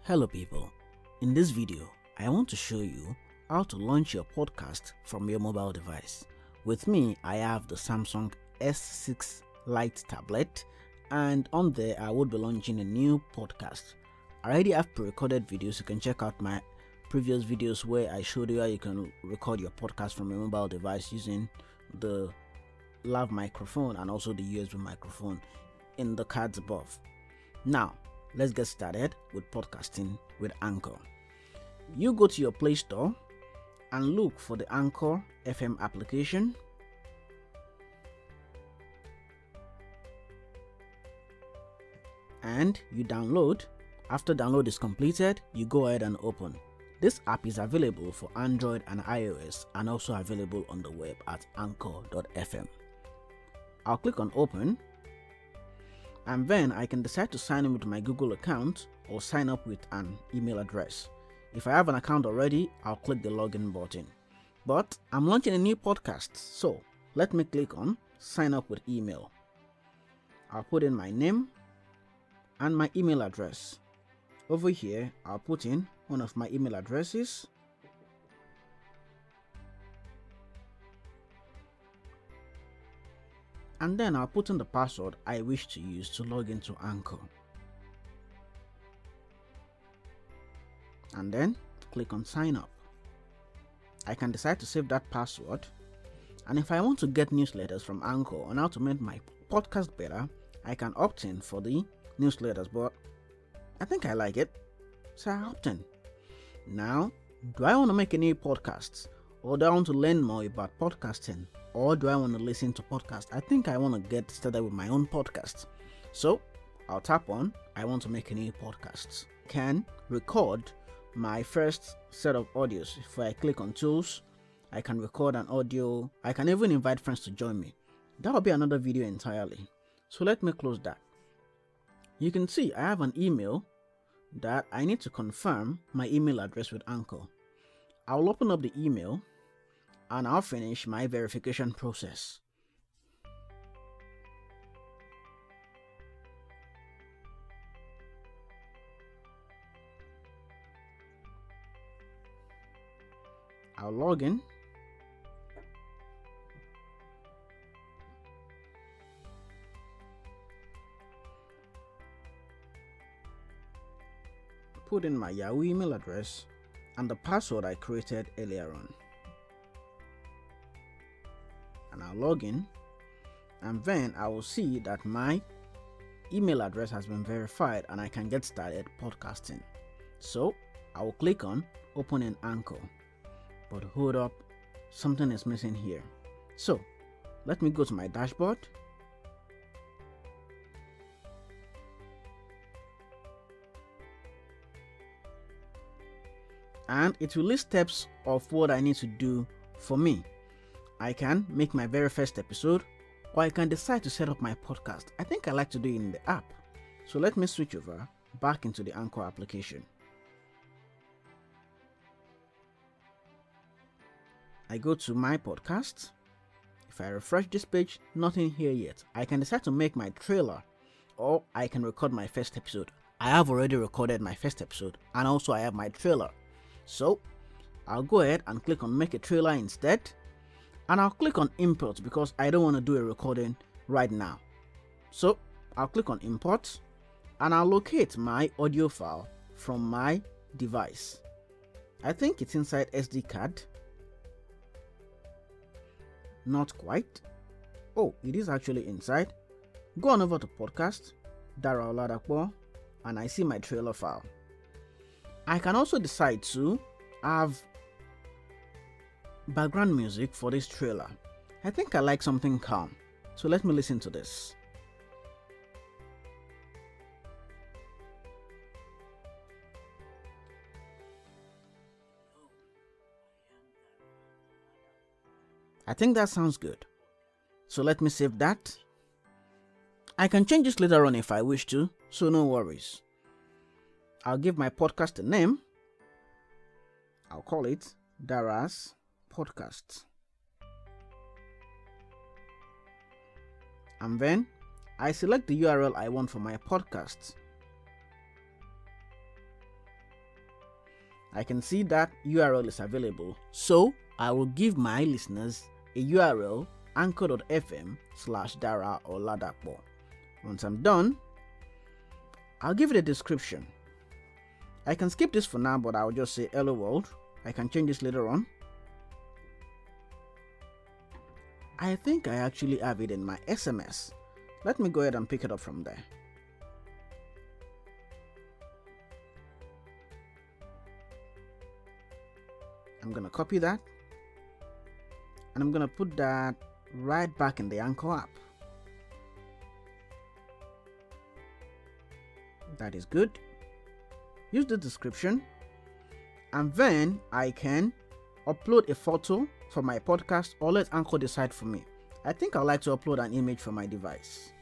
Hello people, in this video I want to show you how to launch your podcast from your mobile device. With me I have the Samsung S6 Lite tablet, and on there I would be launching a new podcast. I already have pre-recorded videos. You can check out my previous videos where I showed you how you can record your podcast from your mobile device using the lav microphone and also the USB microphone in the cards above. Now let's get started with podcasting with Anchor. You go to your Play Store and look for the Anchor FM application. And you download. After download is completed, you go ahead and open. This app is available for Android and iOS and also available on the web at anchor.fm. I'll click on open, and then I can decide to sign in with my Google account or sign up with an email address. If I have an account already, I'll click the login button. But I'm launching a new podcast, so let me click on sign up with email. I'll put in my name and my email address. Over here, I'll put in one of my email addresses. And then I'll put in the password I wish to use to log into Anchor. And then click on sign up. I can decide to save that password. And if I want to get newsletters from Anchor on how to make my podcast better, I can opt in for the newsletters, but I think I like it, so I opt in. Now, do I want to make any podcasts, or do I want to learn more about podcasting, or do I want to listen to podcasts? I think I want to get started with my own podcast. So I'll tap on I want to make any podcasts. I can record my first set of audios. If I click on tools, I can record an audio. I can even invite friends to join me. That will be another video entirely. So let me close that. You can see I have an email that I need to confirm my email address with Anchor. I'll open up the email and I'll finish my verification process. I'll log in. Put in my Yahoo email address and the password I created earlier on. And I'll log in, and then I will see that my email address has been verified and I can get started podcasting. So I will click on open in Anchor. But hold up, something is missing here. So let me go to my dashboard. And it will list steps of what I need to do for me. I can make my very first episode, or I can decide to set up my podcast. I think I like to do it in the app. So let me switch over back into the Anchor application. I go to my podcast. If I refresh this page, nothing here yet. I can decide to make my trailer, or I can record my first episode. I have already recorded my first episode, and also I have my trailer. So I'll go ahead and click on make a trailer instead, and I'll click on import because I don't want to do a recording right now. So I'll click on import and I'll locate my audio file from my device. I think it's inside SD card. Not quite. Oh, it is actually inside. Go on over to podcast, Dara Oladapo, and I see my trailer file. I can also decide to have background music for this trailer. I think I like something calm, so let me listen to this. I think that sounds good, so let me save that. I can change this later on if I wish to, so no worries. I'll give my podcast a name. I'll call it Dara's Podcast. And then I select the URL I want for my podcast. I can see that URL is available, so I will give my listeners a URL, anchor.fm/Dara or Ladapo. Once I'm done, I'll give it a description. I can skip this for now, but I'll just say hello world. I can change this later on. I think I actually have it in my SMS. Let me go ahead and pick it up from there. I'm going to copy that, and I'm going to put that right back in the Anchor app. That is good. Use the description, and then I can upload a photo for my podcast, or let Anchor decide for me. I think I like to upload an image from my device.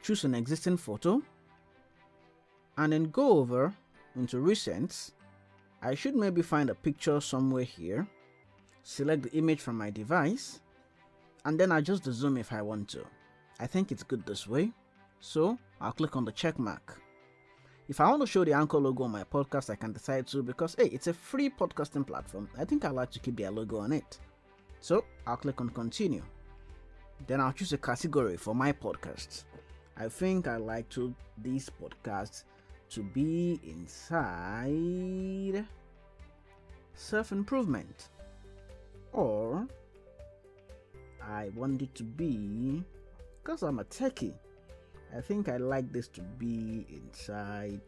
Choose an existing photo, and then go over into Recents. I should maybe find a picture somewhere here. Select the image from my device, and then adjust the zoom if I want to. I think it's good this way, so I'll click on the check mark. If I want to show the Anchor logo on my podcast, I can decide to, because hey, it's a free podcasting platform. I think I like to keep their logo on it. So I'll click on continue. Then I'll choose a category for my podcast. I think I like these podcasts to be inside self-improvement, or I want it to be, because I'm a techie, I think I like this to be inside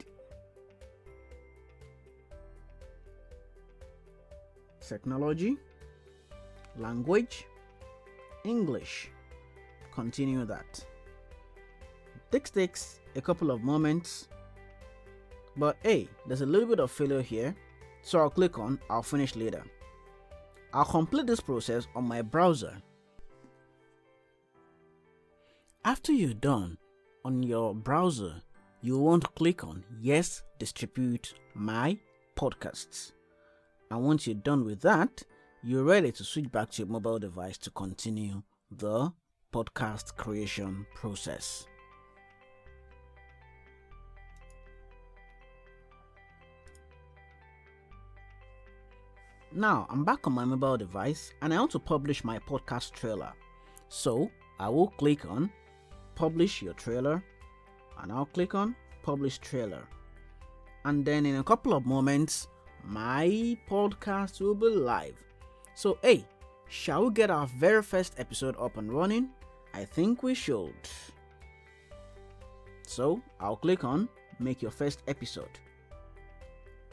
technology, language, English. Continue that. This takes a couple of moments, but hey, there's a little bit of failure here, so I'll click on I'll finish later. I'll complete this process on my browser. After you're done on your browser, you want to click on Yes, distribute my podcasts. And once you're done with that, you're ready to switch back to your mobile device to continue the podcast creation process. Now I'm back on my mobile device and I want to publish my podcast trailer. So I will click on Publish your trailer, and I'll click on Publish trailer. And then in a couple of moments, my podcast will be live. So hey, shall we get our very first episode up and running? I think we should. So I'll click on Make your first episode.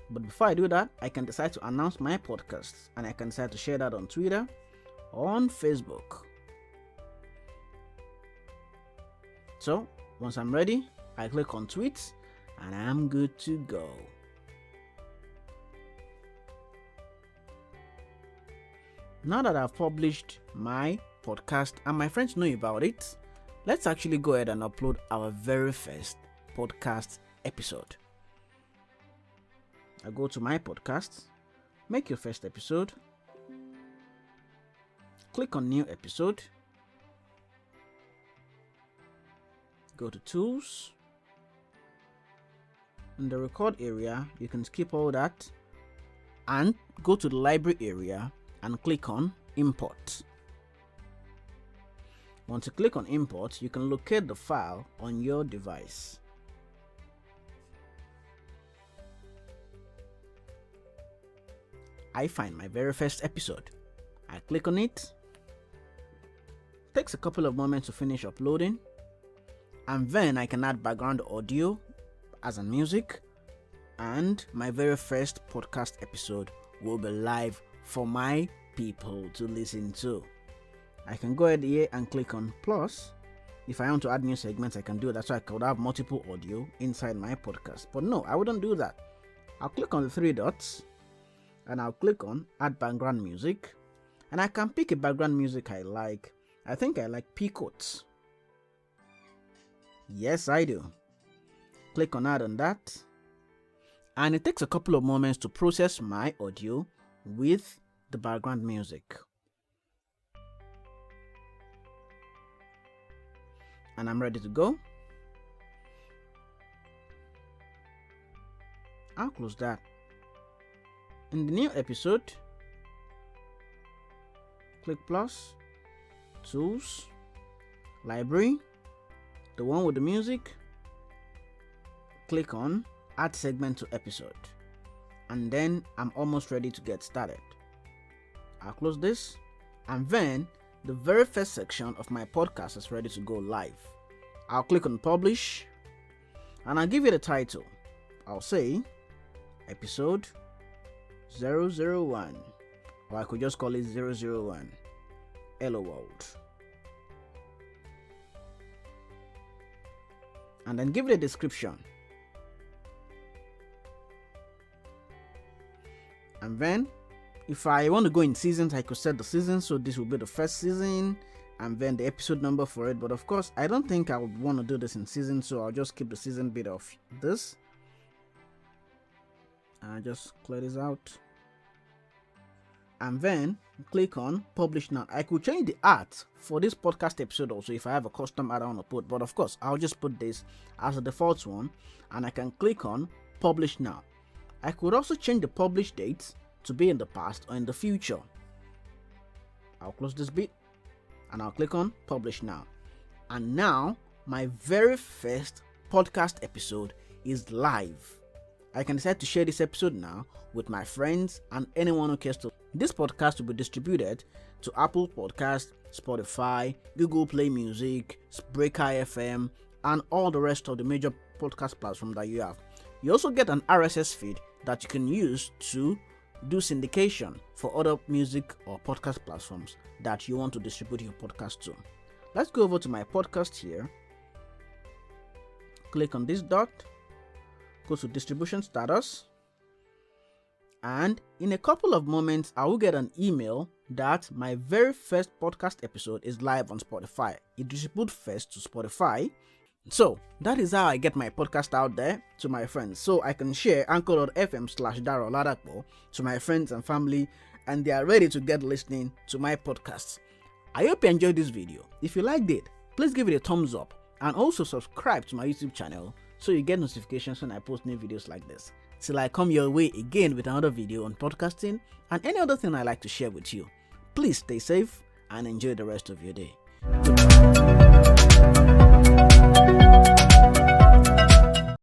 But before I do that, I can decide to announce my podcast, and I can decide to share that on Twitter or on Facebook. So once I'm ready, I click on tweets and I'm good to go. Now that I've published my podcast and my friends know about it, let's actually go ahead and upload our very first podcast episode. I go to my podcast, make your first episode, click on new episode, go to tools. In the record area, you can skip all that and go to the library area and click on import. Once you click on import, you can locate the file on your device. I find my very first episode. I click on it. Takes a couple of moments to finish uploading, and then I can add background audio as a music, and my very first podcast episode will be live for my people to listen to. I can go ahead here and click on plus. If I want to add new segments, I can do that, so I could have multiple audio inside my podcast. But no, I wouldn't do that. I'll click on the three dots and I'll click on add background music, and I can pick a background music I like. I think I like Peacoats. Yes, I do. Click on add on that, and it takes a couple of moments to process my audio with the background music. And I'm ready to go. I'll close that. In the new episode, click plus, tools, library, the one with the music, click on add segment to episode, and then I'm almost ready to get started. I'll close this, and then the very first section of my podcast is ready to go live. I'll click on publish, and I'll give it a title. I'll say episode 001, or I could just call it 001. Hello world. And then give it a description. And then if I want to go in seasons, I could set the season, so this will be the first season and then the episode number for it. But of course, I don't think I would want to do this in season, so I'll just keep the season bit of this. I'll just clear this out, and then click on publish now. I could change the art for this podcast episode also if I have a custom art I want to put, but of course I'll just put this as a default one, and I can click on publish now. I could also change the publish dates to be in the past or in the future. I'll close this bit and I'll click on publish now, and now my very first podcast episode is live. I can decide to share this episode now with my friends and anyone who cares to. This podcast will be distributed to Apple Podcasts, Spotify, Google Play Music, Breaker FM, and all the rest of the major podcast platforms that you have. You also get an RSS feed that you can use to do syndication for other music or podcast platforms that you want to distribute your podcast to. Let's go over to my podcast here. Click on this dot. Go to distribution status, and in a couple of moments I will get an email that my very first podcast episode is live on Spotify. It distributes first to Spotify. So that is how I get my podcast out there to my friends, so I can share anchor.fm/Daro to my friends and family, and they are ready to get listening to my podcasts. I hope you enjoyed this video. If you liked it, please give it a thumbs up, and also subscribe to my YouTube channel so you get notifications when I post new videos like this. Till I come your way again with another video on podcasting and any other thing I like to share with you. Please stay safe and enjoy the rest of your day. Goodbye.